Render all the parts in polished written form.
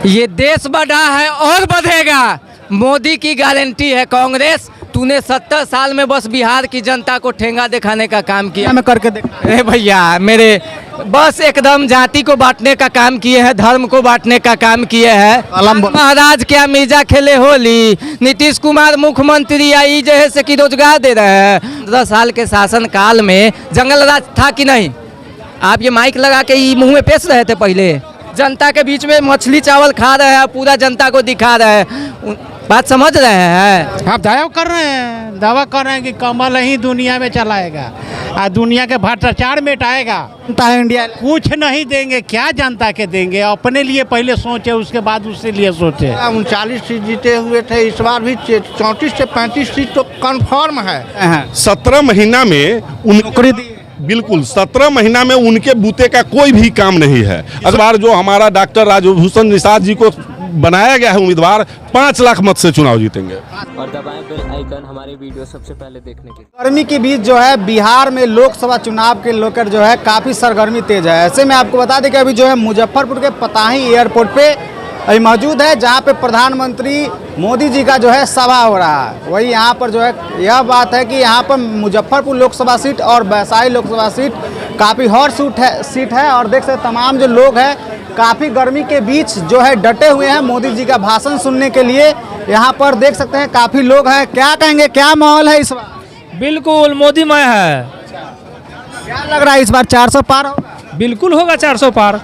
ये देश बढ़ा है और बढ़ेगा, मोदी की गारंटी है कांग्रेस। तूने 70 साल में बस बिहार की जनता को ठेंगा दिखाने का काम किया। मैं करके देख अरे भैया मेरे बस एकदम जाति को बांटने का काम किए हैं, धर्म को बांटने का काम किए हैं। महाराज क्या मिर्जा खेले होली। नीतीश कुमार मुख्यमंत्री आई जैसे कि रोजगार दे रहे हैं। 10 साल के शासन काल में जंगल राज था कि नहीं? आप ये माइक लगा के मुंह में पेश रहे थे, पहले जनता के बीच में मछली चावल खा रहे हैं, पूरा जनता को दिखा रहे हैं। बात समझ रहे हैं? आप दावा कर रहे हैं कि कमल ही दुनिया में चलाएगा और दुनिया के भ्रष्टाचार मिटाएगा। इंडिया कुछ नहीं देंगे, क्या जनता के देंगे? अपने लिए पहले सोचे, उसके बाद उसके लिए सोचे। 39 सीट जीते हुए थे, इस बार भी 34 से 35 सीट तो कंफर्म है। 17 महीना में नौकरी दी, बिल्कुल 17 महीना में उनके बूते का कोई भी काम नहीं है। इस बार जो हमारा डॉक्टर राजभूषण निषाद जी को बनाया गया है उम्मीदवार, 5 लाख मत से चुनाव जीतेंगे। और दबाएं बेल आइकन हमारे वीडियो सबसे पहले देखने के लिए। गर्मी के बीच जो है बिहार में लोकसभा चुनाव के लेकर जो है काफ़ी सरगर्मी तेज है। ऐसे में आपको बता दें कि अभी जो है मुजफ्फरपुर के पताही एयरपोर्ट पे अभी मौजूद है, जहाँ पे प्रधानमंत्री मोदी जी का जो है सभा हो रहा है। वही यहाँ पर जो है यह बात है कि यहाँ पर मुजफ्फरपुर लोकसभा सीट और वैशाली लोकसभा सीट काफ़ी हॉट सीट है और देख सकते तमाम जो लोग हैं काफ़ी गर्मी के बीच जो है डटे हुए हैं मोदी जी का भाषण सुनने के लिए। यहाँ पर देख सकते हैं काफ़ी लोग हैं। क्या कहेंगे, क्या माहौल है इस बार? बिल्कुल मोदीमय है। क्या लग रहा है इस बार 400 पार होगा? बिल्कुल होगा 400 पार,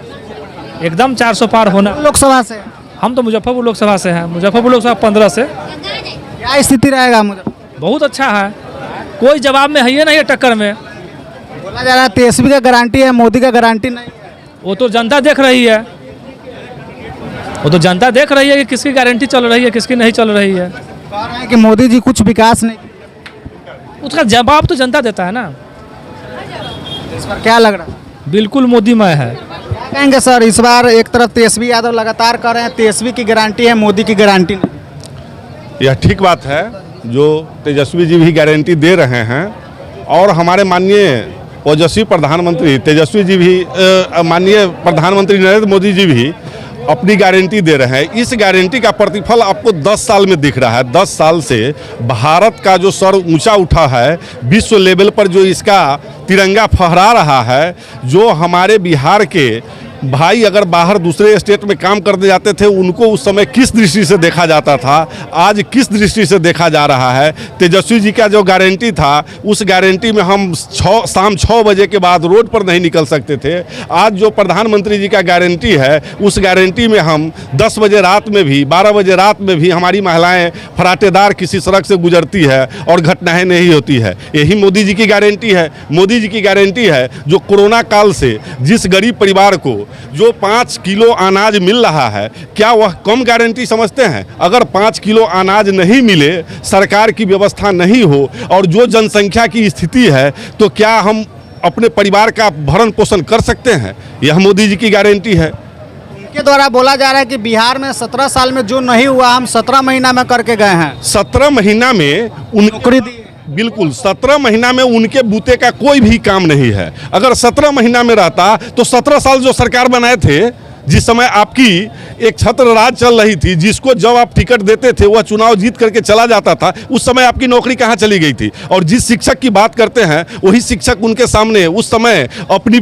एकदम 400 पार होना। लोकसभा से हम तो मुजफ्फरपुर लोकसभा से हैं। मुजफ्फरपुर लोकसभा 15 से। क्या स्थिति रहेगा? मुझे बहुत अच्छा है, कोई जवाब में है ही नहीं है टक्कर में। बोला जा रहा है तेजस्वी का गारंटी है, मोदी का गारंटी नहीं। वो तो जनता देख रही है, वो तो जनता देख रही है कि किसकी गारंटी चल रही है, किसकी नहीं चल रही है। कह रहे हैं कि मोदी जी कुछ विकास नहीं, उसका जवाब तो जनता देता है ना। इस पर क्या लग रहा है? बिल्कुल मोदीमय है। क्या कहेंगे सर, इस बार एक तरफ तेजस्वी यादव लगातार कर रहे हैं तेजस्वी की गारंटी है, मोदी की गारंटी नहीं। यह ठीक बात है, जो तेजस्वी जी भी गारंटी दे रहे हैं और हमारे माननीय ओजस्वी प्रधानमंत्री तेजस्वी जी भी माननीय प्रधानमंत्री नरेंद्र मोदी जी भी अपनी गारंटी दे रहे हैं। इस गारंटी का प्रतिफल आपको 10 साल में दिख रहा है। 10 साल से भारत का जो सर ऊंचा उठा है, विश्व लेवल पर जो इसका तिरंगा फहरा रहा है, जो हमारे बिहार के भाई अगर बाहर दूसरे स्टेट में काम करने जाते थे उनको उस समय किस दृष्टि से देखा जाता था, आज किस दृष्टि से देखा जा रहा है। तेजस्वी जी का जो गारंटी था, उस गारंटी में हम शाम 6 बजे के बाद रोड पर नहीं निकल सकते थे। आज जो प्रधानमंत्री जी का गारंटी है, उस गारंटी में हम 10 बजे रात में भी, 12 बजे रात में भी हमारी महिलाएं फराटेदार किसी सड़क से गुजरती है और घटनाएं नहीं होती है। यही मोदी जी की गारंटी है। मोदी जी की गारंटी है जो कोरोना काल से जिस गरीब परिवार को जो 5 किलो अनाज मिल रहा है, क्या वह कम गारंटी समझते हैं? अगर 5 किलो अनाज नहीं मिले, सरकार की व्यवस्था नहीं हो और जो जनसंख्या की स्थिति है, तो क्या हम अपने परिवार का भरण पोषण कर सकते हैं? यह मोदी जी की गारंटी है। उनके द्वारा बोला जा रहा है कि बिहार में 17 साल में जो नहीं हुआ हम 17 महीना में करके गए हैं। 17 महीना में नौकरी दी, बिल्कुल 17 महीना में उनके बूते का कोई भी काम नहीं है। अगर 17 महीना में रहता तो 17 साल जो सरकार बनाए थे, जिस समय आपकी एक छत्र राज चल रही थी, जिसको जब आप टिकट देते थे वह चुनाव जीत करके चला जाता था, उस समय आपकी नौकरी कहाँ चली गई थी? और जिस शिक्षक की बात करते हैं वही शिक्षक उनके सामने उस समय अपनी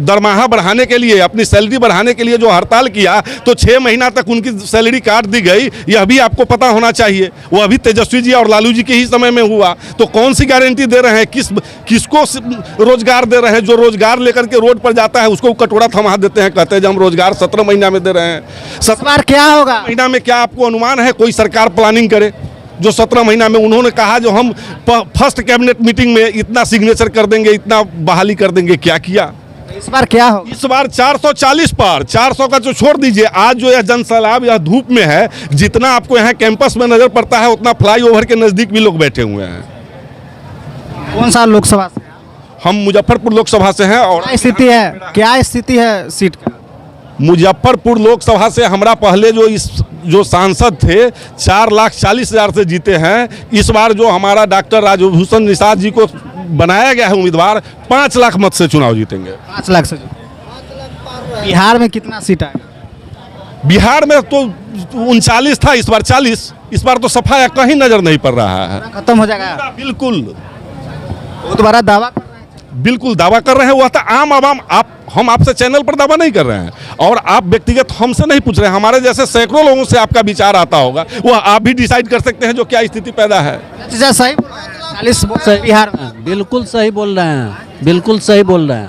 दरमाहा बढ़ाने के लिए, अपनी सैलरी बढ़ाने के लिए जो हड़ताल किया, तो 6 महीना तक उनकी सैलरी काट दी गई। यह भी आपको पता होना चाहिए। वह भी तेजस्वी जी और लालू जी के ही समय में हुआ। तो कौन सी गारंटी दे रहे हैं? किसको रोजगार दे रहे हैं? जो रोजगार लेकर के रोड पर जाता है उसको कटोरा थमा देते हैं, कहते हैं हम रोजगार 17 महीना में दे रहे हैं। 17 बार क्या होगा महीना में? क्या आपको अनुमान है कोई सरकार प्लानिंग करे जो 17 महीना में? उन्होंने कहा जो हम फर्स्ट कैबिनेट मीटिंग में इतना सिग्नेचर कर देंगे, इतना बहाली कर देंगे। क्या किया? इस बार क्या हो? इस बार 440 पार। 400 का जो छोड़ दीजिए, आज जो यह जनसैलाब यह धूप में है, जितना आपको यहाँ कैंपस में नजर पड़ता है उतना फ्लाईओवर के नजदीक भी लोग बैठे हुए हैं। कौन सा लोकसभा से? हम मुजफ्फरपुर लोकसभा से हैं। और क्या स्थिति है सीट का? मुजफ्फरपुर लोकसभा से हमारा पहले जो सांसद थे 4,40,000 से जीते हैं। इस बार जो हमारा डॉक्टर राजभूषण निषाद जी को बनाया गया है उम्मीदवार, 5 लाख मत से चुनाव जीतेंगे। 5 लाख से। बिहार में कितना सीट आएगा? बिहार में तो 39 था, इस बार 40। इस बार तो सफाया कहीं नजर नहीं पड़ रहा है। खत्म हो जाएगा। बिल्कुल बहुत बड़ा दावा कर रहे हैं। बिल्कुल दावा कर रहे हैं। वह तो आम आवाम, हम आपसे चैनल पर दावा नहीं कर रहे हैं, और आप व्यक्तिगत हमसे नहीं पूछ रहे हैं। हमारे जैसे सैकड़ों लोगों से आपका विचार आता होगा, वह आप भी डिसाइड कर सकते हैं जो क्या स्थिति पैदा है। सही 40 बिहार में बिल्कुल सही बोल रहे हैं, बिल्कुल सही बोल रहे हैं।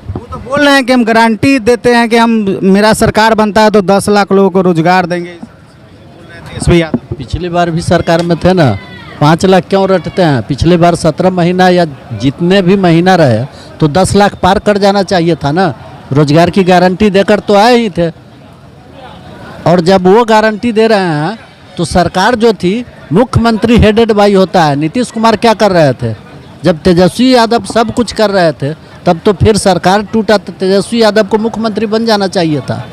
वो तो बोल रहे हैं कि हम गारंटी देते हैं कि हम मेरा सरकार बनता है तो 10 लाख लोगों को रोजगार देंगे। तेजस्वी यादव पिछली बार भी सरकार में थे ना, 5 लाख क्यों रटते हैं? पिछली बार 17 महीना या जितने भी महीना रहे तो 10 लाख पार कर जाना चाहिए था ना। रोजगार की गारंटी देकर तो आए ही थे, और जब वो गारंटी दे रहे हैं तो सरकार जो थी, मुख्यमंत्री हेडेड बाई होता है। नीतीश कुमार क्या कर रहे थे? जब तेजस्वी यादव सब कुछ कर रहे थे तब तो फिर सरकार टूटा, तो तेजस्वी यादव को मुख्यमंत्री बन जाना चाहिए था।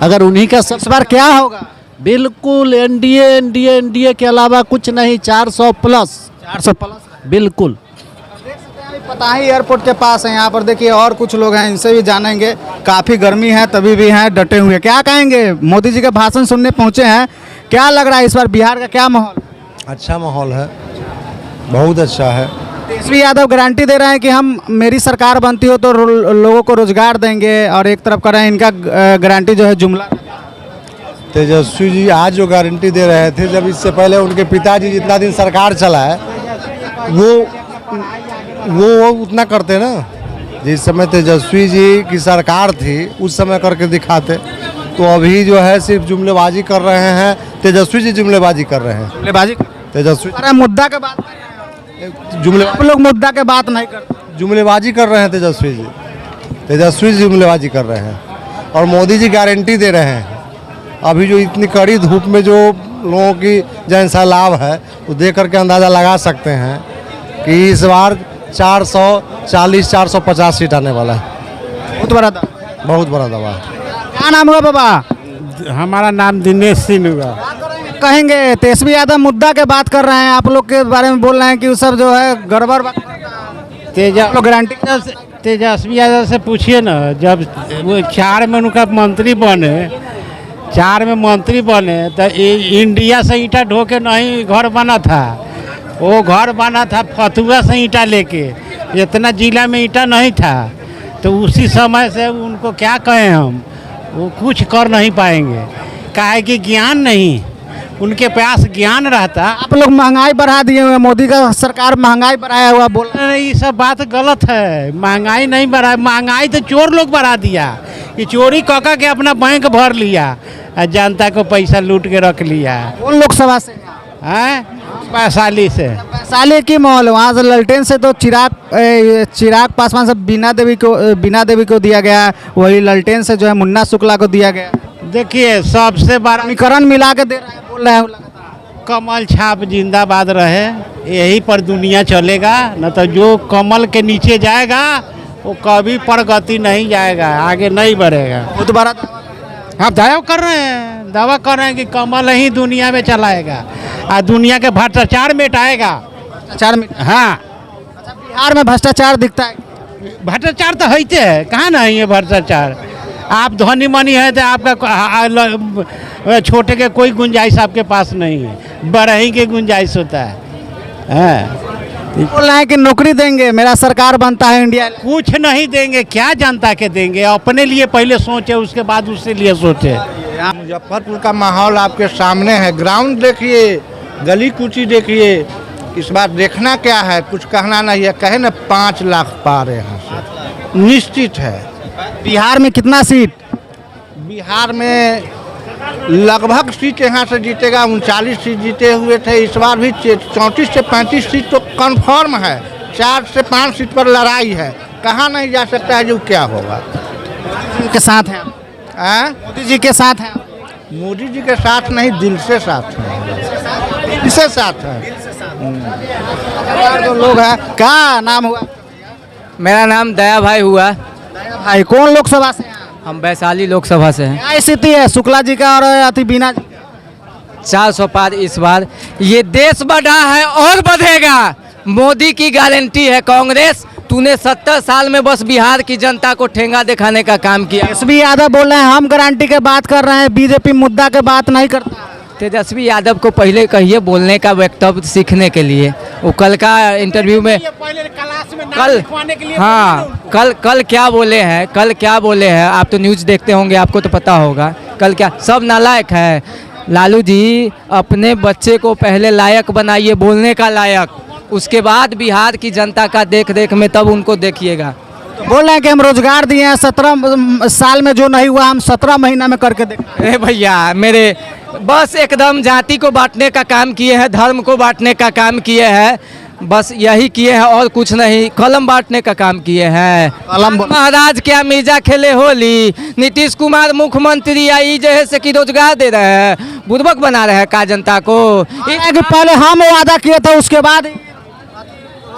अगर उन्हीं का सब इस बार क्या होगा? बिल्कुल एनडीए के अलावा कुछ नहीं। 400 प्लस बिल्कुल। पता ही एयरपोर्ट के पास है, यहाँ पर देखिए और कुछ लोग हैं, इनसे भी जानेंगे। काफ़ी गर्मी है तभी भी हैं डटे हुए। क्या कहेंगे? मोदी जी का भाषण सुनने पहुँचे हैं, क्या लग रहा है इस बार बिहार का क्या माहौल? अच्छा माहौल है, बहुत अच्छा है। तेजस्वी यादव गारंटी दे रहे हैं कि हम मेरी सरकार बनती हो तो लोगों को रोजगार देंगे, और एक तरफ कर रहे हैं इनका गारंटी जो है जुमला। तेजस्वी जी आज जो गारंटी दे रहे थे, जब इससे पहले उनके पिताजी जितना दिन सरकार चला है वो उतना करते ना। जिस समय तेजस्वी जी की सरकार थी उस समय करके दिखाते, तो अभी जो है सिर्फ जुमलेबाजी कर रहे हैं। तेजस्वी जी जुमलेबाजी कर रहे हैं। जुमलेबाजी तेजस्वी अरे मुद्दा के बात आप लोग मुद्दा के बात नहीं करते। जुमलेबाजी कर रहे हैं तेजस्वी जी जुमलेबाजी कर रहे हैं, और मोदी जी गारंटी दे रहे हैं। अभी जो इतनी कड़ी धूप में जो लोगों की जन सैलाब है, वो देख करके अंदाज़ा लगा सकते हैं कि इस बार 440-450 सीट आने वाला है। बहुत बड़ा दावा। बहुत बड़ा दावा है। क्या नाम हुआ बाबा? हमारा नाम दिनेश सिंह हुआ। कहेंगे तेजस्वी यादव मुद्दा के बात कर रहे हैं, आप लोग के बारे में बोल रहे हैं कि वो सब जो है गड़बड़ बात। लोग गारंटी तेजस्वी यादव से पूछिए ना, जब वो 4 में उनका मंत्री बने, 4 में मंत्री बने तो इंडिया से ईंटा ढो के नहीं घर बना था। वो घर बना था फतुआ से ईंटा लेके, इतना जिला में ईंटा नहीं था। तो उसी समय से उनको क्या कहें हम, वो कुछ कर नहीं पाएंगे। काहे कि ज्ञान नहीं, उनके पास ज्ञान रहता। आप लोग महंगाई बढ़ा दिए हुए, मोदी का सरकार महंगाई बढ़ाया हुआ बोल रहे हैं। ये सब बात गलत है। महंगाई नहीं बढ़ा, महंगाई तो चोर लोग बढ़ा दिया। ये चोरी कका के अपना बैंक भर लिया, जनता को पैसा लूट के रख लिया। कौन लोकसभा से हैं? वैशाली से। वैशाली की माहौल, वहाँ से ललटेन से तो चिराग पासवान से बीना देवी को दिया गया, वही ललटेन से जो है मुन्ना शुक्ला को दिया गया। देखिए सबसे बड़ा समीकरण मिला के दे रहे हैं, बोल रहे हैं लगातार। कमल छाप जिंदाबाद रहे, यही पर दुनिया चलेगा। न तो जो कमल के नीचे जाएगा वो कभी प्रगति नहीं जाएगा, आगे नहीं बढ़ेगा। बहुत बड़ा हम दावा कर रहे हैं कि कमल ही दुनिया में चलाएगा और दुनिया के भ्रष्टाचार मिटाएगा। भ्रष्टाचार में, हाँ, अच्छा बिहार में भ्रष्टाचार दिखता है। भ्रष्टाचार तो होते है, कहाँ ना है भ्रष्टाचार। आप धनी मनी है तो आपका छोटे के कोई गुंजाइश आपके पास नहीं है, बड़े ही के गुंजाइश होता है। बोल रहे हैं कि नौकरी देंगे, मेरा सरकार बनता है इंडिया। कुछ नहीं देंगे, क्या जनता के देंगे? अपने लिए पहले सोचे, उसके बाद उसके लिए सोचे। मुजफ्फरपुर का माहौल आपके सामने है। ग्राउंड देखिए, गली कूची देखिए। इस बार देखना क्या है, कुछ कहना नहीं है। कहे ना 5 लाख पार यहाँ से निश्चित है। बिहार में कितना सीट? बिहार में लगभग सीट यहाँ से जीतेगा। 39 सीट जीते हुए थे, इस बार भी 34 से 35 सीट तो कंफर्म है। 4 से 5 सीट पर लड़ाई है, कहाँ नहीं जा सकता है जो क्या होगा। के साथ हैं मोदी जी के साथ हैं। मोदी जी के साथ नहीं, दिल से साथ है, दिल से साथ है। जो लोग हैं, क्या नाम हुआ? मेरा नाम दया भाई हुआ। भाई कौन लोकसभा से हैं? हम वैशाली लोकसभा से हैं। क्या स्थिति है शुक्ला जी का और अति बीना जी का? 400 पार इस बार। ये देश बढ़ा है और बढ़ेगा, मोदी की गारंटी है। कांग्रेस तूने 70 साल में बस बिहार की जनता को ठेंगा दिखाने का काम किया। तेजस्वी यादव बोल रहे हैं हम गारंटी के बात कर रहे हैं, बीजेपी मुद्दा के बात नहीं करता। तेजस्वी यादव को पहले कहिए बोलने का वक्तव्य सीखने के लिए। वो कल का इंटरव्यू में कल क्या बोले हैं, आप तो न्यूज़ देखते होंगे, आपको तो पता होगा। कल क्या सब नालायक है। लालू जी अपने बच्चे को पहले लायक बनाइए, बोलने का लायक, उसके बाद बिहार की जनता का देख देख में तब उनको देखिएगा। बोल रहे हैं कि हम रोजगार दिए हैं, 17 साल में जो नहीं हुआ हम 17 महीना में करके देख। अरे भैया मेरे बस एकदम जाति को बांटने का काम किए हैं, धर्म को बांटने का काम किए हैं, बस यही किए हैं और कुछ नहीं। कलम बांटने का काम किए हैं। महाराज क्या मीजा खेले होली, नीतीश कुमार मुख्यमंत्री आई जो है से कि रोजगार दे रहे हैं, बुर्बक बना रहे हैं का जनता को। कि पहले हम वादा किए थे उसके बाद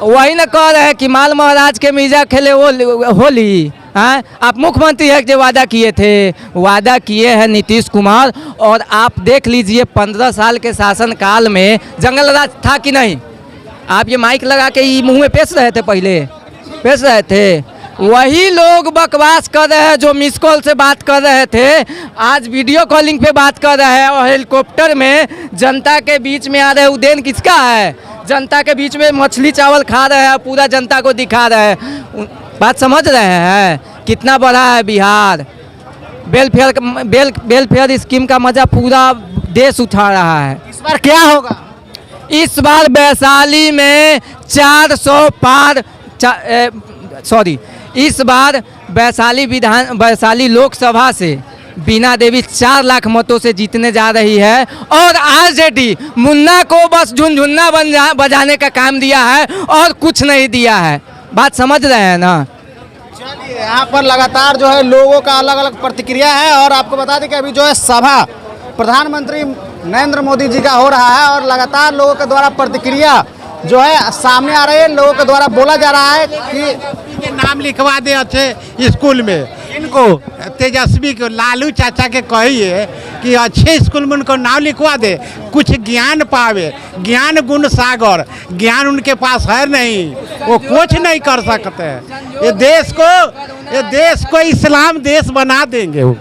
वही ना कह रहे हैं कि माल महाराज के मीजा खेले होली। हाँ, आप मुख्यमंत्री है जो वादा किए थे, वादा किए हैं नीतीश कुमार। और आप देख लीजिए 15 साल के शासनकाल में जंगल राज था कि नहीं। आप ये माइक लगा के ये मुंह में पेश रहे थे, पहले पेश रहे थे। वही लोग बकवास कर रहे हैं जो मिस कॉल से बात कर रहे थे, आज वीडियो कॉलिंग पे बात कर रहे हैं और हेलीकॉप्टर में जनता के बीच में आ रहे हैं। उदेन किसका है? जनता के बीच में मछली चावल खा रहे हैं, पूरा जनता को दिखा रहे हैं। बात समझ रहे हैं कितना बड़ा है बिहार। वेलफेयर स्कीम का मजा पूरा देश उठा रहा है। इस बार क्या होगा? इस बार वैशाली में 400 पार इस बार वैशाली लोकसभा से बीना देवी 4 लाख मतों से जीतने जा रही है। और आरजेडी मुन्ना को बस झुनझुन्ना बजाने का काम दिया है और कुछ नहीं दिया है। बात समझ रहे हैं ना। चलिए, यहाँ पर लगातार जो है लोगों का अलग अलग प्रतिक्रिया है। और आपको बता दें कि अभी जो है सभा प्रधानमंत्री नरेंद्र मोदी जी का हो रहा है और लगातार लोगों के द्वारा प्रतिक्रिया जो है सामने आ रही है। लोगों के द्वारा बोला जा रहा है कि नाम लिखवा दे अच्छे स्कूल में। इनको तेजस्वी को, लालू चाचा के कहिए कि अच्छे स्कूल में उनको नाम लिखवा दे, कुछ ज्ञान पावे। ज्ञान गुण सागर, ज्ञान उनके पास है नहीं, वो कुछ नहीं कर सकते। ये देश को इस्लाम देश बना देंगे वो।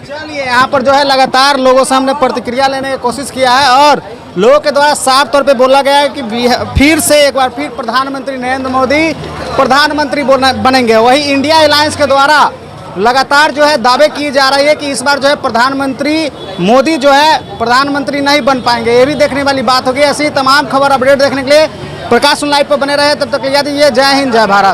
चलिए, यहाँ पर जो है लगातार लोगों से हमने प्रतिक्रिया लेने की कोशिश किया है और लोगों के द्वारा साफ तौर पे बोला गया है कि फिर से एक बार फिर प्रधानमंत्री नरेंद्र मोदी प्रधानमंत्री बनेंगे। वही इंडिया अलायंस के द्वारा लगातार जो है दावे किए जा रही है कि इस बार जो है प्रधानमंत्री मोदी जो है प्रधानमंत्री नहीं बन पाएंगे। ये भी देखने वाली बात होगी। ऐसी तमाम खबर अपडेट देखने के लिए प्रकाश लाइव पर बने रहे। तब तक याद दीजिए, जय हिंद, जय भारत।